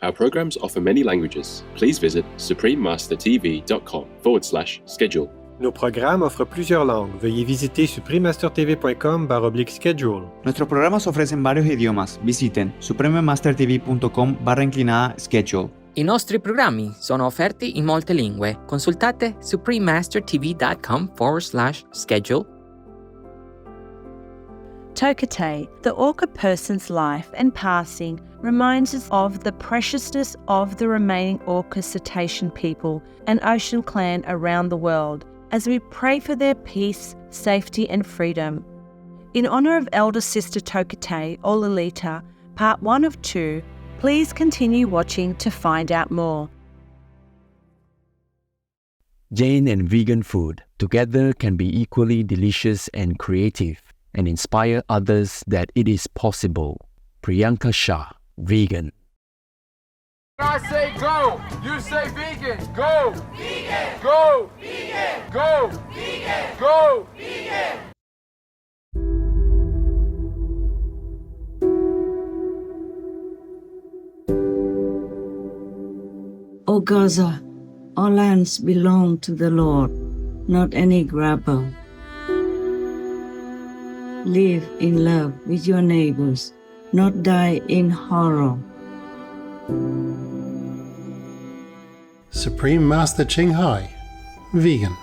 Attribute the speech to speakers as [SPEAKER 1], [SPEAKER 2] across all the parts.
[SPEAKER 1] Our programs offer many languages. Please visit suprememastertv.com/schedule.
[SPEAKER 2] Nos programas offrent plusieurs langues. Veuillez visiter suprememastertv.com/schedule.
[SPEAKER 3] Nuestros programas ofrecen varios idiomas. Visiten suprememastertv.com/schedule.
[SPEAKER 4] I nostri programmi sono offerti in molte lingue. Consultate suprememastertv.com/schedule.
[SPEAKER 5] Tokitae, the orca person's life and passing, reminds us of the preciousness of the remaining orca cetacean people and ocean clan around the world as we pray for their peace, safety and freedom. In honor of elder sister Tokitae or Lolita, part 1 of 2, please continue watching to find out more.
[SPEAKER 6] Jain and vegan food together can be equally delicious and creative and inspire others that it is possible. Priyanka Shah, vegan.
[SPEAKER 7] I say go, you say vegan. Go, vegan. Go, vegan. Go, vegan. Go, vegan.
[SPEAKER 8] O Gaza, all lands belong to the Lord, not any grabber. Live in love with your neighbors, not die in horror.
[SPEAKER 9] Supreme Master Ching Hai, vegan.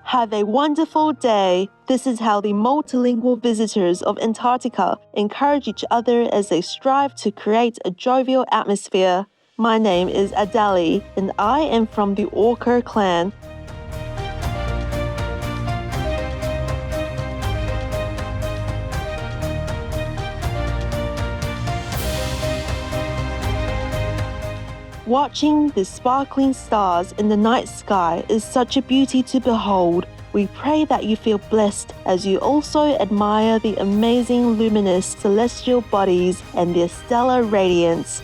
[SPEAKER 10] Have a wonderful day. This is how the multilingual visitors of Antarctica encourage each other as they strive to create a jovial atmosphere. My name is Adali, and I am from the Orca clan. Watching the sparkling stars in the night sky is such a beauty to behold. We pray that you feel blessed as you also admire the amazing luminous celestial bodies and their stellar radiance.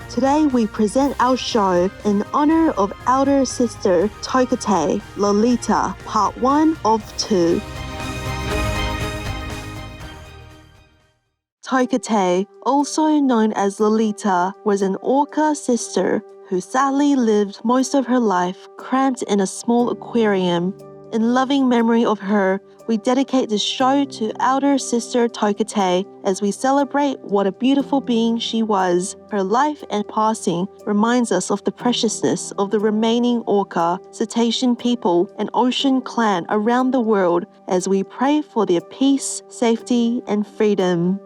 [SPEAKER 10] Today we present our show in honor of elder sister Tokitae, Lolita, part 1 of 2. Tokitae, also known as Lolita, was an orca sister who sadly lived most of her life cramped in a small aquarium. In loving memory of her, we dedicate this show to elder sister Tokitae as we celebrate what a beautiful being she was. Her life and passing reminds us of the preciousness of the remaining orca, cetacean people, and ocean clan around the world as we pray for their peace, safety, and freedom.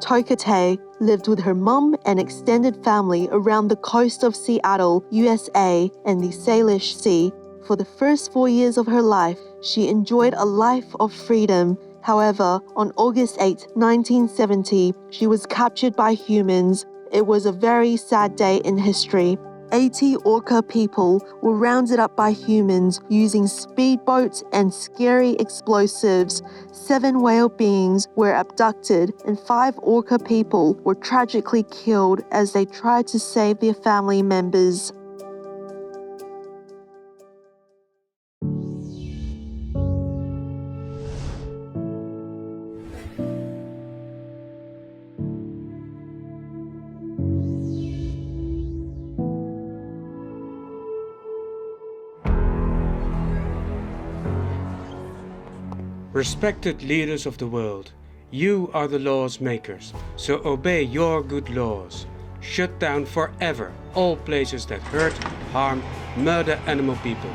[SPEAKER 10] Tokitae lived with her mum and extended family around the coast of Seattle, USA, and the Salish Sea. For the first 4 years of her life, she enjoyed a life of freedom. However, on August 8, 1970, she was captured by humans. It was a very sad day in history. 80 orca people were rounded up by humans using speedboats and scary explosives. 7 whale beings were abducted and 5 orca people were tragically killed as they tried to save their family members.
[SPEAKER 11] Respected leaders of the world, you are the laws makers, so obey your good laws. Shut down forever all places that hurt, harm, murder animal people.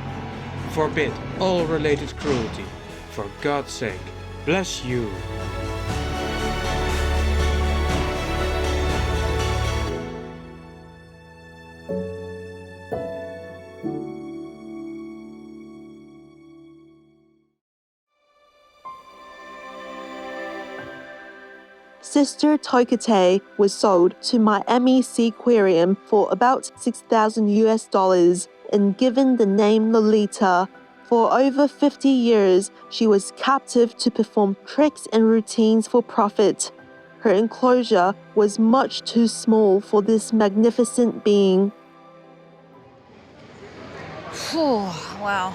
[SPEAKER 11] Forbid all related cruelty, for God's sake. Bless you.
[SPEAKER 10] Sister Tokitae was sold to Miami Seaquarium for about $6,000 and given the name Lolita. For over 50 years, she was captive to perform tricks and routines for profit. Her enclosure was much too small for this magnificent being.
[SPEAKER 12] Wow.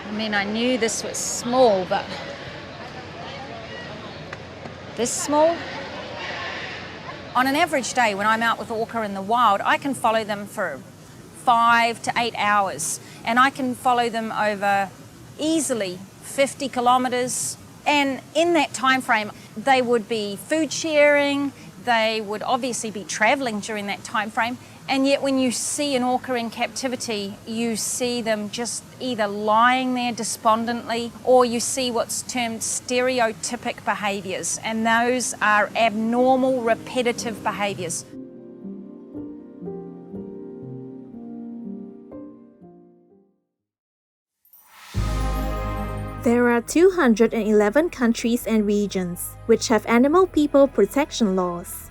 [SPEAKER 12] I mean, I knew this was small, but this small? On an average day when I'm out with orca in the wild, I can follow them for 5 to 8 hours, and I can follow them over easily 50 kilometers. And in that time frame, they would be food sharing, they would obviously be traveling during that time frame. And yet when you see an orca in captivity, you see them just either lying there despondently, or you see what's termed stereotypic behaviors, and those are abnormal, repetitive behaviors.
[SPEAKER 13] There are 211 countries and regions which have animal people protection laws.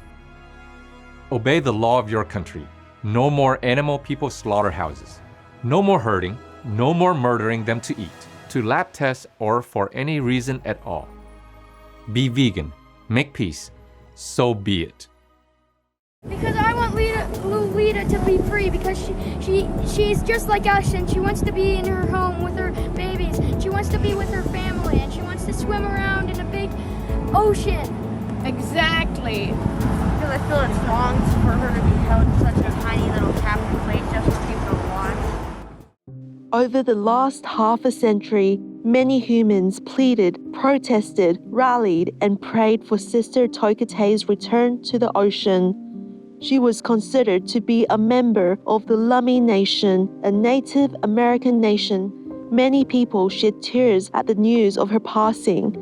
[SPEAKER 14] Obey the law of your country. No more animal people slaughterhouses. No more hurting, no more murdering them to eat, to lab tests, or for any reason at all. Be vegan, make peace, so be it.
[SPEAKER 15] Because I want Lolita to be free, because she's just like us, and she wants to be in her home with her babies. She wants to be with her family, and she wants to swim around in a big ocean.
[SPEAKER 16] Exactly. Because I feel it's wrong for her to be held in such a tiny little captive place just for people to watch.
[SPEAKER 10] Over the last half a century, many humans pleaded, protested, rallied, and prayed for Sister Tokitae's return to the ocean. She was considered to be a member of the Lummi Nation, a Native American nation. Many people shed tears at the news of her passing.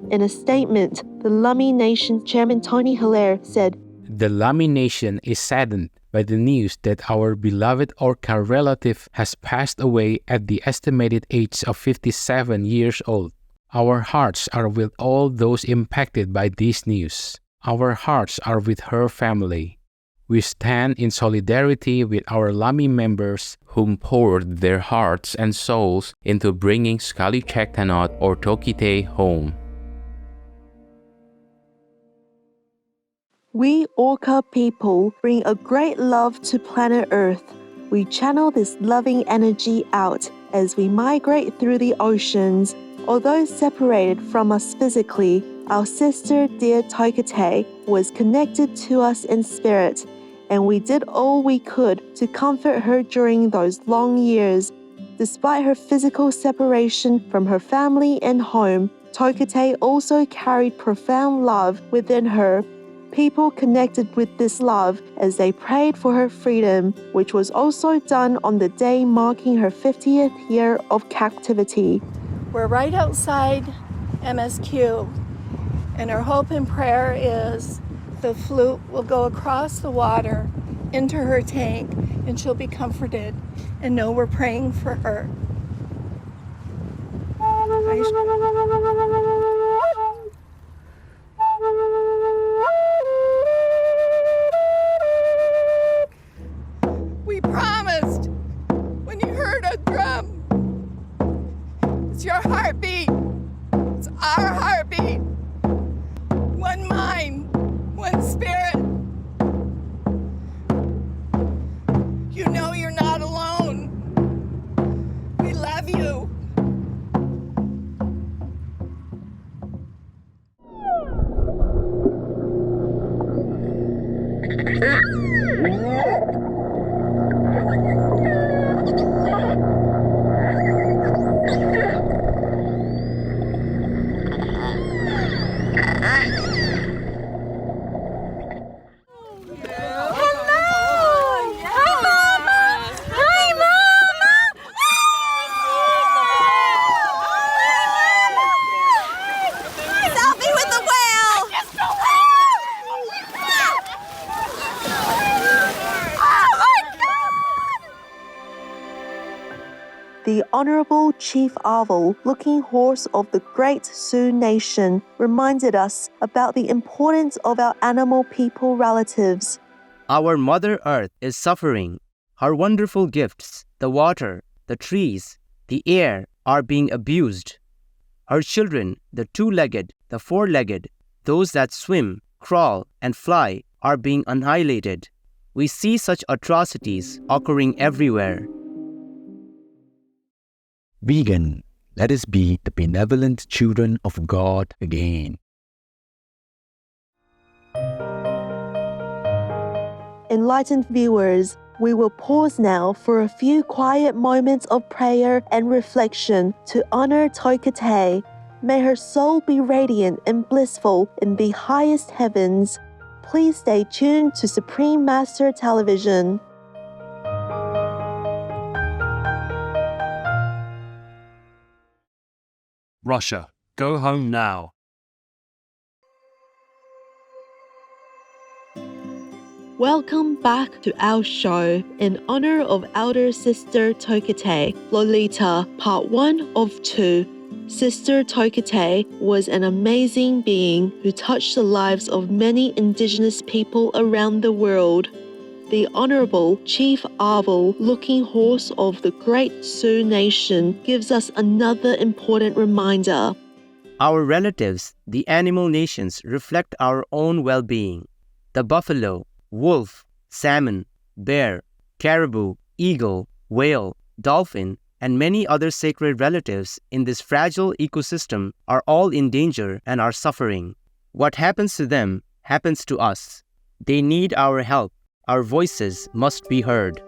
[SPEAKER 10] In a statement, the Lummi Nation chairman Tony Hilaire said,
[SPEAKER 6] "The Lummi Nation is saddened by the news that our beloved orca relative has passed away at the estimated age of 57 years old. Our hearts are with all those impacted by this news. Our hearts are with her family. We stand in solidarity with our Lummi members whom poured their hearts and souls into bringing Scalicectanot or Tokitae home."
[SPEAKER 10] We orca people bring a great love to planet Earth. We channel this loving energy out as we migrate through the oceans. Although separated from us physically, our sister, dear Tokitae, was connected to us in spirit, and we did all we could to comfort her during those long years. Despite her physical separation from her family and home, Tokitae also carried profound love within her. People connected with this love as they prayed for her freedom, which was also done on the day marking her 50th year of captivity.
[SPEAKER 17] We're right outside MSQ, and our hope and prayer is the flute will go across the water into her tank, and she'll be comforted and know we're praying for her. We promised when you heard a drum, it's your heartbeat, it's our heartbeat, one mind, one spirit. You know you're not alone. We love you.
[SPEAKER 10] The Honorable Chief Owl, looking horse of the great Sioux Nation, reminded us about the importance of our animal people relatives.
[SPEAKER 18] Our Mother Earth is suffering. Her wonderful gifts, the water, the trees, the air, are being abused. Her children, the two-legged, the four-legged, those that swim, crawl, and fly, are being annihilated. We see such atrocities occurring everywhere.
[SPEAKER 19] Vegan, let us be the benevolent children of God again.
[SPEAKER 10] Enlightened viewers, we will pause now for a few quiet moments of prayer and reflection to honor Tokitae. May her soul be radiant and blissful in the highest heavens. Please stay tuned to Supreme Master Television.
[SPEAKER 20] Russia, go home now.
[SPEAKER 10] Welcome back to our show in honor of Elder Sister Tokitae, Lolita, Part 1 of 2. Sister Tokitae was an amazing being who touched the lives of many indigenous people around the world. The Honorable Chief Owl, looking horse of the great Sioux Nation, gives us another important reminder.
[SPEAKER 18] Our relatives, the animal nations, reflect our own well-being. The buffalo, wolf, salmon, bear, caribou, eagle, whale, dolphin, and many other sacred relatives in this fragile ecosystem are all in danger and are suffering. What happens to them happens to us. They need our help. Our voices must be heard.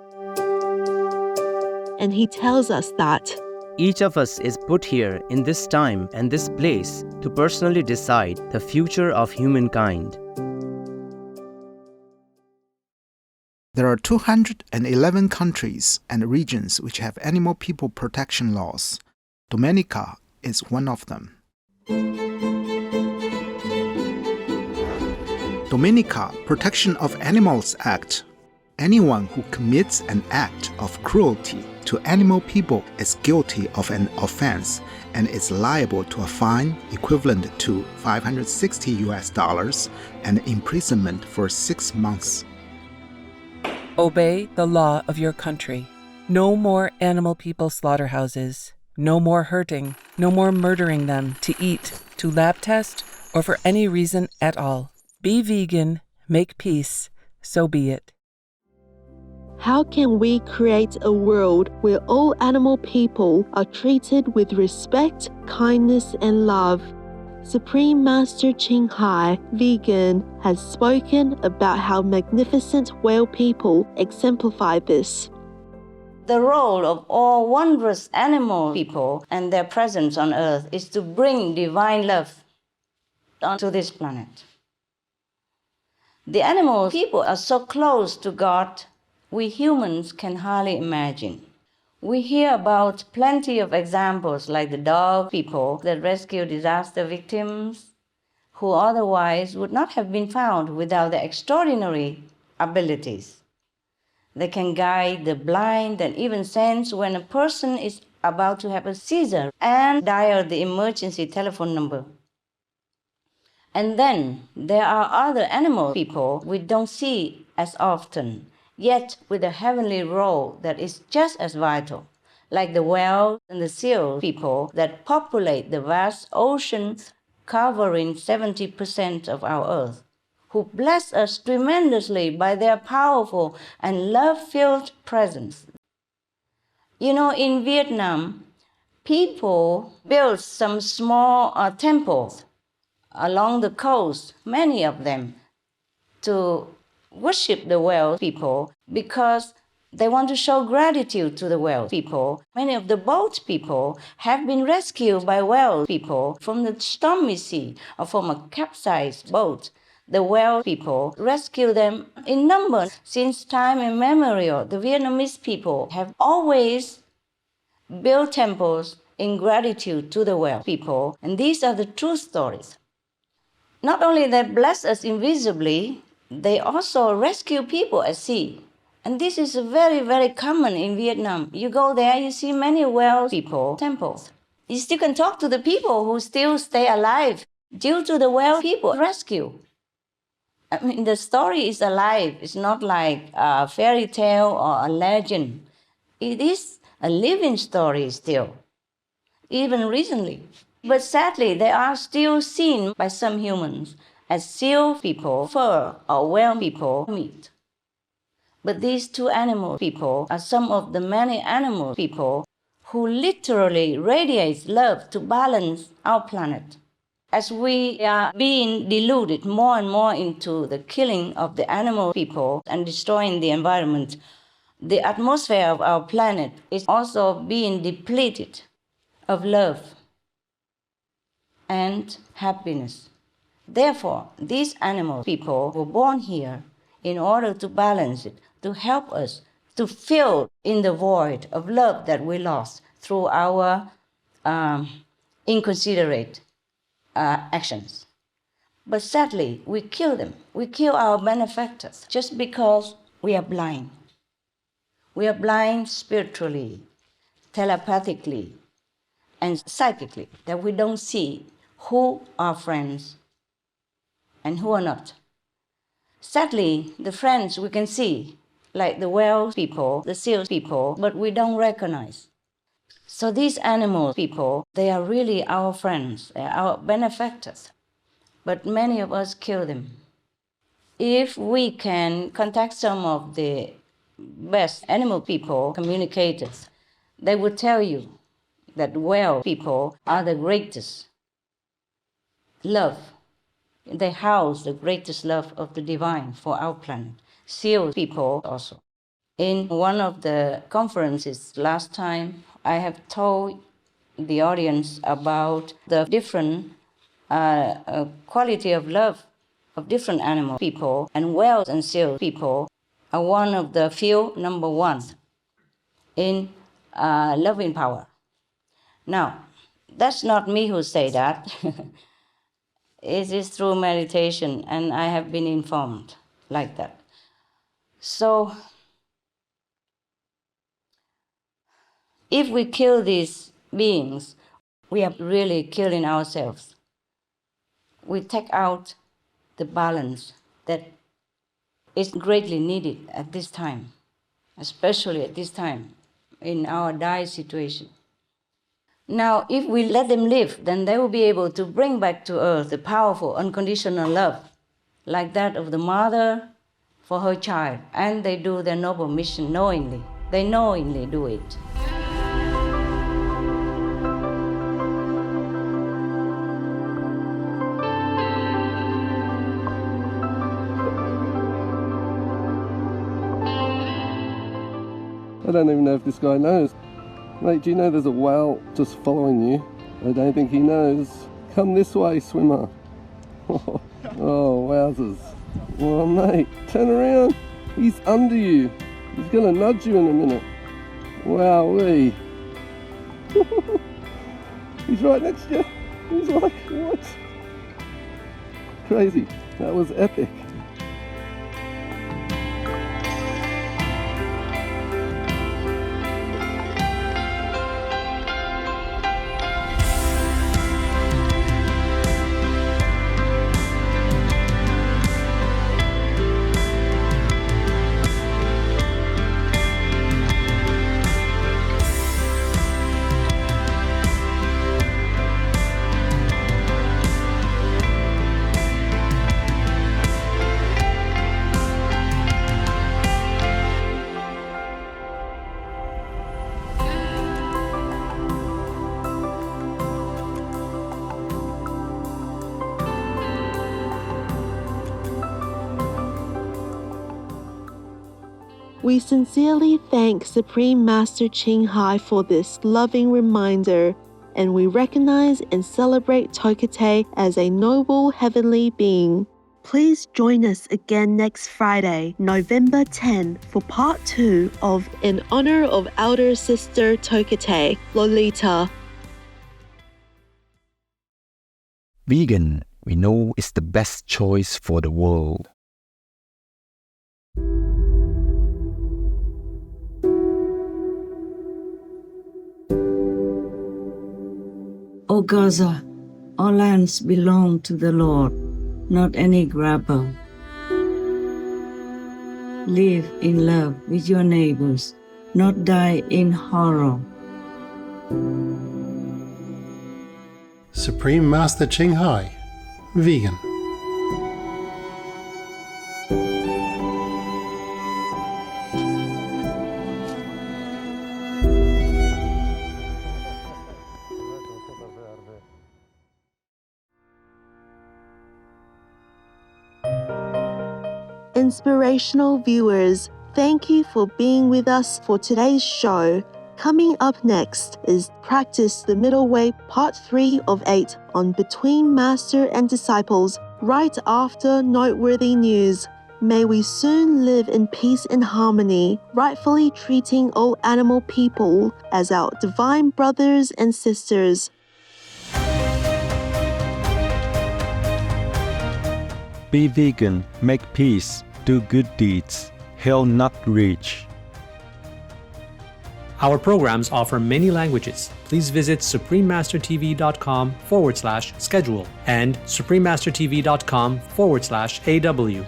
[SPEAKER 10] And he tells us that
[SPEAKER 18] each of us is put here in this time and this place to personally decide the future of humankind.
[SPEAKER 21] There are 211 countries and regions which have animal people protection laws. Dominica is one of them. Dominica Protection of Animals Act. Anyone who commits an act of cruelty to animal people is guilty of an offense and is liable to a fine equivalent to $560 and imprisonment for 6 months.
[SPEAKER 22] Obey the law of your country. No more animal people slaughterhouses. No more hurting. No more murdering them to eat, to lab test, or for any reason at all. Be vegan, make peace, so be it.
[SPEAKER 10] How can we create a world where all animal people are treated with respect, kindness, and love? Supreme Master Ching Hai, vegan, has spoken about how magnificent whale people exemplify this.
[SPEAKER 8] The role of all wondrous animal people and their presence on earth is to bring divine love onto this planet. The animal people are so close to God, we humans can hardly imagine. We hear about plenty of examples like the dog people that rescue disaster victims, who otherwise would not have been found without their extraordinary abilities. They can guide the blind and even sense when a person is about to have a seizure and dial the emergency telephone number. And then there are other animal people we don't see as often, yet with a heavenly role that is just as vital, like the whales and the seal people that populate the vast ocean covering 70% of our earth, who bless us tremendously by their powerful and love-filled presence. You know, in Vietnam, people built some small temples along the coast, many of them, to worship the whale people because they want to show gratitude to the whale people. Many of the boat people have been rescued by whale people from the stormy sea or from a capsized boat. The whale people rescue them in numbers. Since time immemorial, the Vietnamese people have always built temples in gratitude to the whale people, and these are the true stories. Not only they bless us invisibly, they also rescue people at sea And this is very, very common in Vietnam. You go there, you see many well people, temples. You still can talk to the people who still stay alive due to the well people rescue. I mean, the story is alive. It's not like a fairy tale or a legend. It is a living story still, even recently. But sadly, they are still seen by some humans as seal people, fur, or whale people meat. But these two animal people are some of the many animal people who literally radiate love to balance our planet. As we are being deluded more and more into the killing of the animal people and destroying the environment, the atmosphere of our planet is also being depleted of love and happiness. Therefore, these animal people were born here in order to balance it, to help us to fill in the void of love that we lost through our inconsiderate actions. But sadly, we kill them. We kill our benefactors just because we are blind. We are blind spiritually, telepathically, and psychically, that we don't see who are friends and who are not. Sadly, the friends we can see, like the whale people, the seal people, but we don't recognize. So these animal people, they are really our friends, they are our benefactors. But many of us kill them. If we can contact some of the best animal people, communicators, they would tell you that whale people are the greatest love. They house the greatest love of the divine for our planet. Seal people also. In one of the conferences last time, I have told the audience about the different quality of love of different animal people, and whales and seal people are one of the few number one in loving power. Now, that's not me who say that. It is through meditation, and I have been informed like that. So, if we kill these beings, we are really killing ourselves. We take out the balance that is greatly needed at this time, especially at this time in our dire situation. Now, if we let them live, then they will be able to bring back to earth the powerful, unconditional love, like that of the mother for her child, and they do their noble mission knowingly. They knowingly do it.
[SPEAKER 1] I don't even know if this guy knows. Mate, do you know there's a whale just following you? I don't think he knows. Come this way, swimmer. Oh, wowzers. Oh, mate, turn around. He's under you. He's going to nudge you in a minute. Wowee. He's right next to you. He's like, what? Crazy. That was epic.
[SPEAKER 10] We sincerely thank Supreme Master Ching Hai for this loving reminder, and we recognize and celebrate Tokitae as a noble heavenly being. Please join us again next Friday, November 10, for part 2 of In Honor of Elder Sister Tokitae, Lolita.
[SPEAKER 19] Vegan, we know, is the best choice for the world.
[SPEAKER 8] O Gaza, all lands belong to the Lord, not any grabber. Live in love with your neighbors, not die in horror.
[SPEAKER 9] Supreme Master Ching Hai, vegan.
[SPEAKER 10] Inspirational viewers, thank you for being with us for today's show. Coming up next is Practice the Middle Way Part 3 of 8 on Between Master and Disciples, right after Noteworthy News. May we soon live in peace and harmony, rightfully treating all animal people as our divine brothers and sisters.
[SPEAKER 19] Be vegan, make peace, do good deeds. Hell not reach.
[SPEAKER 2] Our programs offer many languages. Please visit suprememastertv.com/schedule and suprememastertv.com/AW.